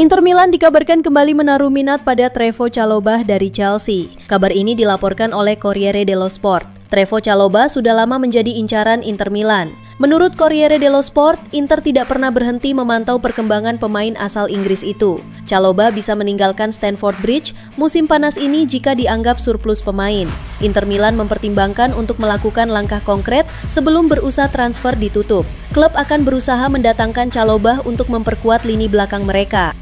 Inter Milan dikabarkan kembali menaruh minat pada Trevoh Chalobah dari Chelsea. Kabar ini dilaporkan oleh Corriere dello Sport. Trevoh Chalobah sudah lama menjadi incaran Inter Milan. Menurut Corriere dello Sport, Inter tidak pernah berhenti memantau perkembangan pemain asal Inggris itu. Chalobah bisa meninggalkan Stamford Bridge musim panas ini jika dianggap surplus pemain. Inter Milan mempertimbangkan untuk melakukan langkah konkret sebelum berusaha transfer ditutup. Klub akan berusaha mendatangkan Chalobah untuk memperkuat lini belakang mereka.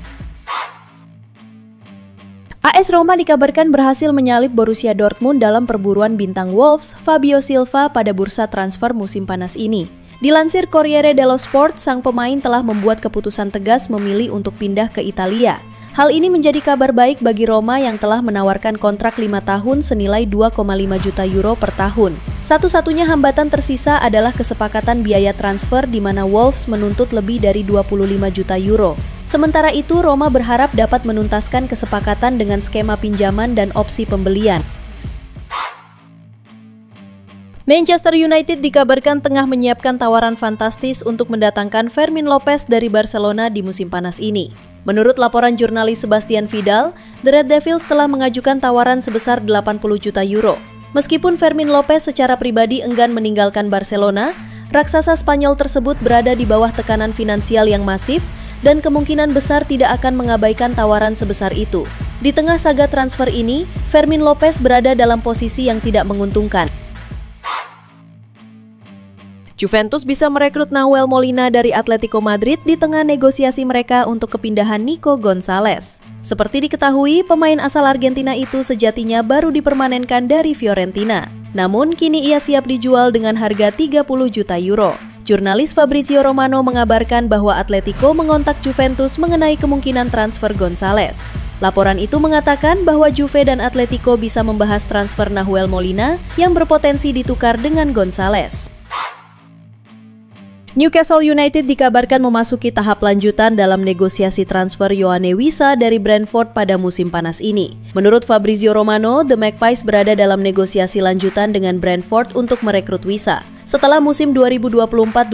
AS Roma dikabarkan berhasil menyalip Borussia Dortmund dalam perburuan bintang Wolves, Fabio Silva, pada bursa transfer musim panas ini. Dilansir Corriere dello Sport, sang pemain telah membuat keputusan tegas memilih untuk pindah ke Italia. Hal ini menjadi kabar baik bagi Roma yang telah menawarkan kontrak 5 tahun senilai 2,5 juta euro per tahun. Satu-satunya hambatan tersisa adalah kesepakatan biaya transfer di mana Wolves menuntut lebih dari 25 juta euro. Sementara itu, Roma berharap dapat menuntaskan kesepakatan dengan skema pinjaman dan opsi pembelian. Manchester United dikabarkan tengah menyiapkan tawaran fantastis untuk mendatangkan Fermin Lopez dari Barcelona di musim panas ini. Menurut laporan jurnalis Sebastian Vidal, The Red Devils telah mengajukan tawaran sebesar 80 juta euro. Meskipun Fermin Lopez secara pribadi enggan meninggalkan Barcelona, raksasa Spanyol tersebut berada di bawah tekanan finansial yang masif dan kemungkinan besar tidak akan mengabaikan tawaran sebesar itu. Di tengah saga transfer ini, Fermin Lopez berada dalam posisi yang tidak menguntungkan. Juventus bisa merekrut Nahuel Molina dari Atletico Madrid di tengah negosiasi mereka untuk kepindahan Nico Gonzalez. Seperti diketahui, pemain asal Argentina itu sejatinya baru dipermanenkan dari Fiorentina. Namun, kini ia siap dijual dengan harga 30 juta euro. Jurnalis Fabrizio Romano mengabarkan bahwa Atletico mengontak Juventus mengenai kemungkinan transfer Gonzalez. Laporan itu mengatakan bahwa Juve dan Atletico bisa membahas transfer Nahuel Molina yang berpotensi ditukar dengan Gonzalez. Newcastle United dikabarkan memasuki tahap lanjutan dalam negosiasi transfer Yoane Wissa dari Brentford pada musim panas ini. Menurut Fabrizio Romano, The Magpies berada dalam negosiasi lanjutan dengan Brentford untuk merekrut Wissa. Setelah musim 2024-2025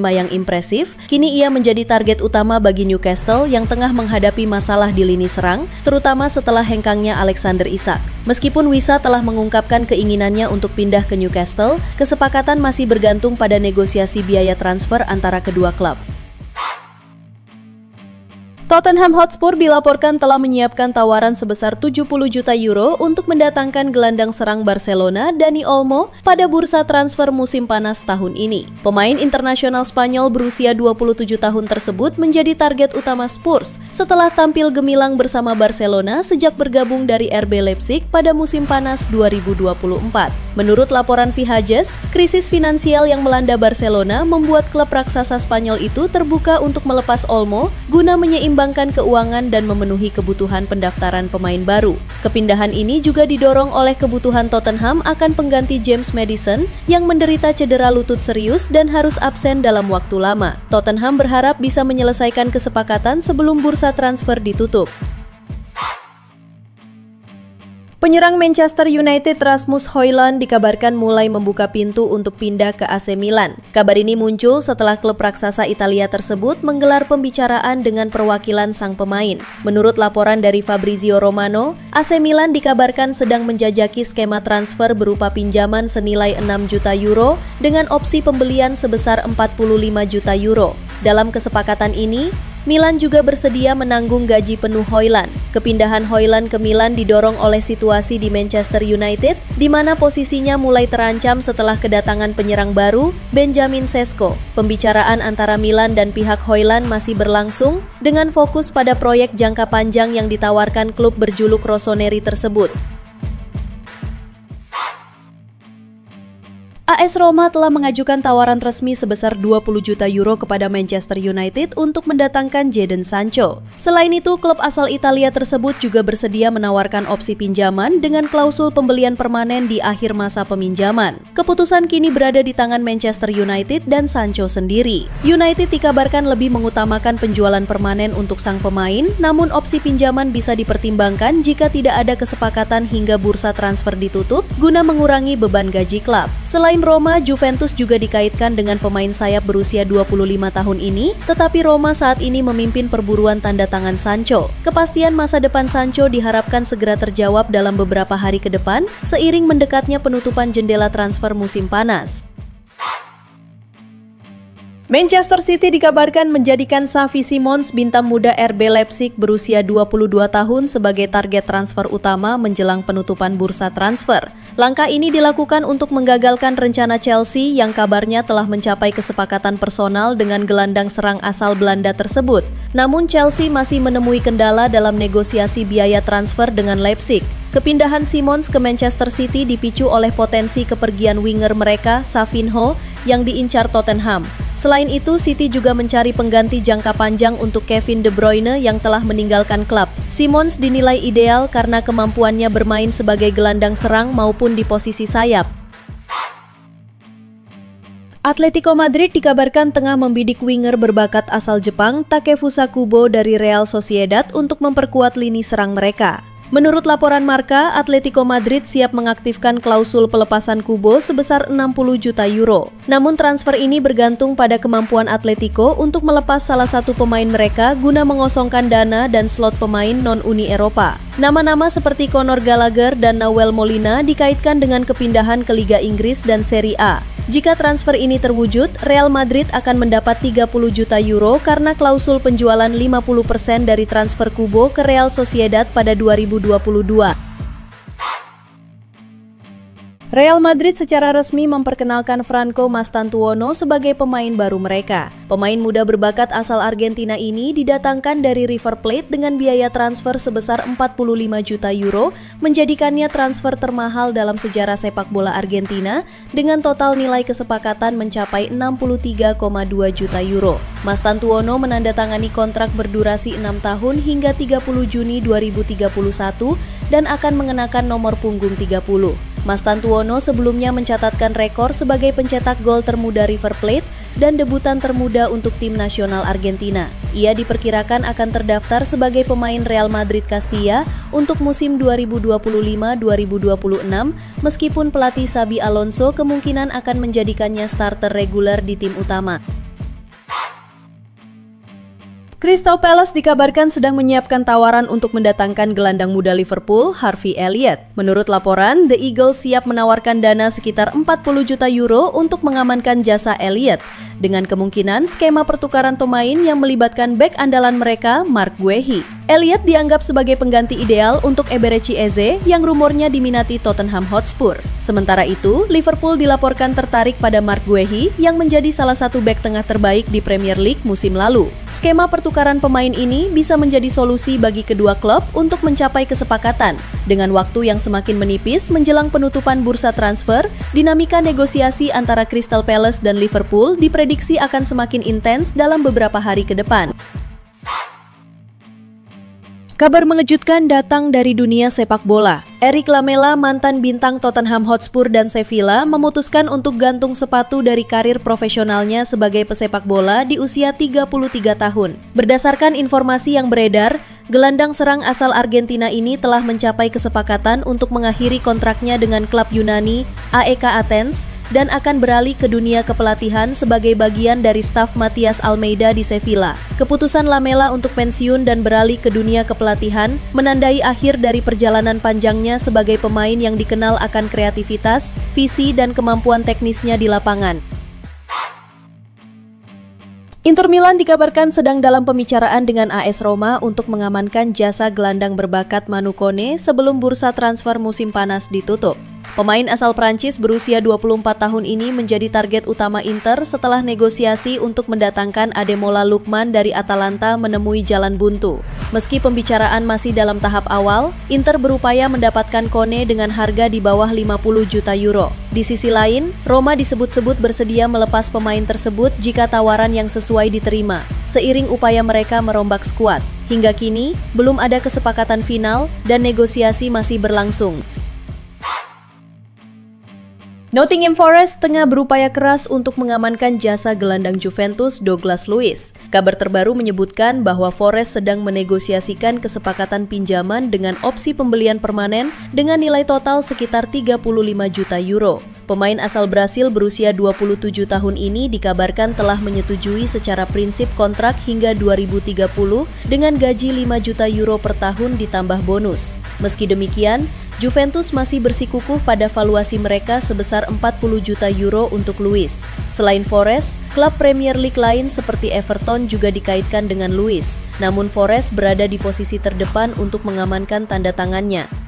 yang impresif, kini ia menjadi target utama bagi Newcastle yang tengah menghadapi masalah di lini serang, terutama setelah hengkangnya Alexander Isak. Meskipun Wissa telah mengungkapkan keinginannya untuk pindah ke Newcastle, kesepakatan masih bergantung pada negosiasi biaya transfer antara kedua klub. Tottenham Hotspur dilaporkan telah menyiapkan tawaran sebesar 70 juta euro untuk mendatangkan gelandang serang Barcelona Dani Olmo pada bursa transfer musim panas tahun ini. Pemain internasional Spanyol berusia 27 tahun tersebut menjadi target utama Spurs setelah tampil gemilang bersama Barcelona sejak bergabung dari RB Leipzig pada musim panas 2024. Menurut laporan Viajes, krisis finansial yang melanda Barcelona membuat klub raksasa Spanyol itu terbuka untuk melepas Olmo guna menyeimbangkan keuangan dan memenuhi kebutuhan pendaftaran pemain baru. Kepindahan ini juga didorong oleh kebutuhan Tottenham akan pengganti James Maddison yang menderita cedera lutut serius dan harus absen dalam waktu lama. Tottenham berharap bisa menyelesaikan kesepakatan sebelum bursa transfer ditutup. Penyerang Manchester United Rasmus Højlund dikabarkan mulai membuka pintu untuk pindah ke AC Milan. Kabar ini muncul setelah klub raksasa Italia tersebut menggelar pembicaraan dengan perwakilan sang pemain. Menurut laporan dari Fabrizio Romano, AC Milan dikabarkan sedang menjajaki skema transfer berupa pinjaman senilai 6 juta euro dengan opsi pembelian sebesar 45 juta euro. Dalam kesepakatan ini, Milan juga bersedia menanggung gaji penuh Højlund. Kepindahan Højlund ke Milan didorong oleh situasi di Manchester United, di mana posisinya mulai terancam setelah kedatangan penyerang baru, Benjamin Sesko. Pembicaraan antara Milan dan pihak Højlund masih berlangsung, dengan fokus pada proyek jangka panjang yang ditawarkan klub berjuluk Rossoneri tersebut. AS Roma telah mengajukan tawaran resmi sebesar 20 juta euro kepada Manchester United untuk mendatangkan Jadon Sancho. Selain itu, klub asal Italia tersebut juga bersedia menawarkan opsi pinjaman dengan klausul pembelian permanen di akhir masa peminjaman. Keputusan kini berada di tangan Manchester United dan Sancho sendiri. United dikabarkan lebih mengutamakan penjualan permanen untuk sang pemain, namun opsi pinjaman bisa dipertimbangkan jika tidak ada kesepakatan hingga bursa transfer ditutup guna mengurangi beban gaji klub. Selain Selain Roma, Juventus juga dikaitkan dengan pemain sayap berusia 25 tahun ini, tetapi Roma saat ini memimpin perburuan tanda tangan Sancho. Kepastian masa depan Sancho diharapkan segera terjawab dalam beberapa hari ke depan, seiring mendekatnya penutupan jendela transfer musim panas. Manchester City dikabarkan menjadikan Xavi Simons, bintang muda RB Leipzig berusia 22 tahun sebagai target transfer utama menjelang penutupan bursa transfer. Langkah ini dilakukan untuk menggagalkan rencana Chelsea yang kabarnya telah mencapai kesepakatan personal dengan gelandang serang asal Belanda tersebut. Namun Chelsea masih menemui kendala dalam negosiasi biaya transfer dengan Leipzig. Kepindahan Simons ke Manchester City dipicu oleh potensi kepergian winger mereka, Savinho, yang diincar Tottenham. Selain itu, City juga mencari pengganti jangka panjang untuk Kevin De Bruyne yang telah meninggalkan klub. Simons dinilai ideal karena kemampuannya bermain sebagai gelandang serang maupun di posisi sayap. Atletico Madrid dikabarkan tengah membidik winger berbakat asal Jepang, Takefusa Kubo dari Real Sociedad untuk memperkuat lini serang mereka. Menurut laporan Marca, Atletico Madrid siap mengaktifkan klausul pelepasan Kubo sebesar 60 juta euro. Namun transfer ini bergantung pada kemampuan Atletico untuk melepas salah satu pemain mereka guna mengosongkan dana dan slot pemain non-Uni Eropa. Nama-nama seperti Conor Gallagher dan Nahuel Molina dikaitkan dengan kepindahan ke Liga Inggris dan Serie A. Jika transfer ini terwujud, Real Madrid akan mendapat 30 juta euro karena klausul penjualan 50% dari transfer Kubo ke Real Sociedad pada 2022. Real Madrid secara resmi memperkenalkan Franco Mastantuono sebagai pemain baru mereka. Pemain muda berbakat asal Argentina ini didatangkan dari River Plate dengan biaya transfer sebesar 45 juta euro, menjadikannya transfer termahal dalam sejarah sepak bola Argentina dengan total nilai kesepakatan mencapai 63,2 juta euro. Mastantuono menandatangani kontrak berdurasi 6 tahun hingga 30 Juni 2031 dan akan mengenakan nomor punggung 30. Mastantuono sebelumnya mencatatkan rekor sebagai pencetak gol termuda River Plate dan debutan termuda untuk tim nasional Argentina. Ia diperkirakan akan terdaftar sebagai pemain Real Madrid Castilla untuk musim 2025-2026, meskipun pelatih Xabi Alonso kemungkinan akan menjadikannya starter reguler di tim utama. Crystal Palace dikabarkan sedang menyiapkan tawaran untuk mendatangkan gelandang muda Liverpool, Harvey Elliott. Menurut laporan, The Eagles siap menawarkan dana sekitar 40 juta euro untuk mengamankan jasa Elliott, dengan kemungkinan skema pertukaran pemain yang melibatkan bek andalan mereka, Marc Guehi. Elliott dianggap sebagai pengganti ideal untuk Eberechi Eze yang rumornya diminati Tottenham Hotspur. Sementara itu, Liverpool dilaporkan tertarik pada Marc Guehi yang menjadi salah satu bek tengah terbaik di Premier League musim lalu. Skema pertukaran pemain ini bisa menjadi solusi bagi kedua klub untuk mencapai kesepakatan. Dengan waktu yang semakin menipis menjelang penutupan bursa transfer, dinamika negosiasi antara Crystal Palace dan Liverpool diprediksi akan semakin intens dalam beberapa hari ke depan. Kabar mengejutkan datang dari dunia sepak bola. Eric Lamela, mantan bintang Tottenham Hotspur dan Sevilla, memutuskan untuk gantung sepatu dari karir profesionalnya sebagai pesepak bola di usia 33 tahun. Berdasarkan informasi yang beredar, gelandang serang asal Argentina ini telah mencapai kesepakatan untuk mengakhiri kontraknya dengan klub Yunani AEK Athens dan akan beralih ke dunia kepelatihan sebagai bagian dari staf Matias Almeida di Sevilla. Keputusan Lamela untuk pensiun dan beralih ke dunia kepelatihan menandai akhir dari perjalanan panjangnya sebagai pemain yang dikenal akan kreativitas, visi, dan kemampuan teknisnya di lapangan. Inter Milan dikabarkan sedang dalam pembicaraan dengan AS Roma untuk mengamankan jasa gelandang berbakat Manu Kone sebelum bursa transfer musim panas ditutup. Pemain asal Prancis berusia 24 tahun ini menjadi target utama Inter setelah negosiasi untuk mendatangkan Ademola Lookman dari Atalanta menemui jalan buntu. Meski pembicaraan masih dalam tahap awal, Inter berupaya mendapatkan Kone dengan harga di bawah 50 juta euro. Di sisi lain, Roma disebut-sebut bersedia melepas pemain tersebut jika tawaran yang sesuai diterima, seiring upaya mereka merombak skuad. Hingga kini, belum ada kesepakatan final dan negosiasi masih berlangsung. Nottingham Forest tengah berupaya keras untuk mengamankan jasa gelandang Juventus Douglas Luiz. Kabar terbaru menyebutkan bahwa Forest sedang menegosiasikan kesepakatan pinjaman dengan opsi pembelian permanen dengan nilai total sekitar 35 juta euro. Pemain asal Brasil berusia 27 tahun ini dikabarkan telah menyetujui secara prinsip kontrak hingga 2030 dengan gaji 5 juta euro per tahun ditambah bonus. Meski demikian, Juventus masih bersikukuh pada valuasi mereka sebesar 40 juta euro untuk Luis. Selain Forest, klub Premier League lain seperti Everton juga dikaitkan dengan Luis. Namun Forest berada di posisi terdepan untuk mengamankan tanda tangannya.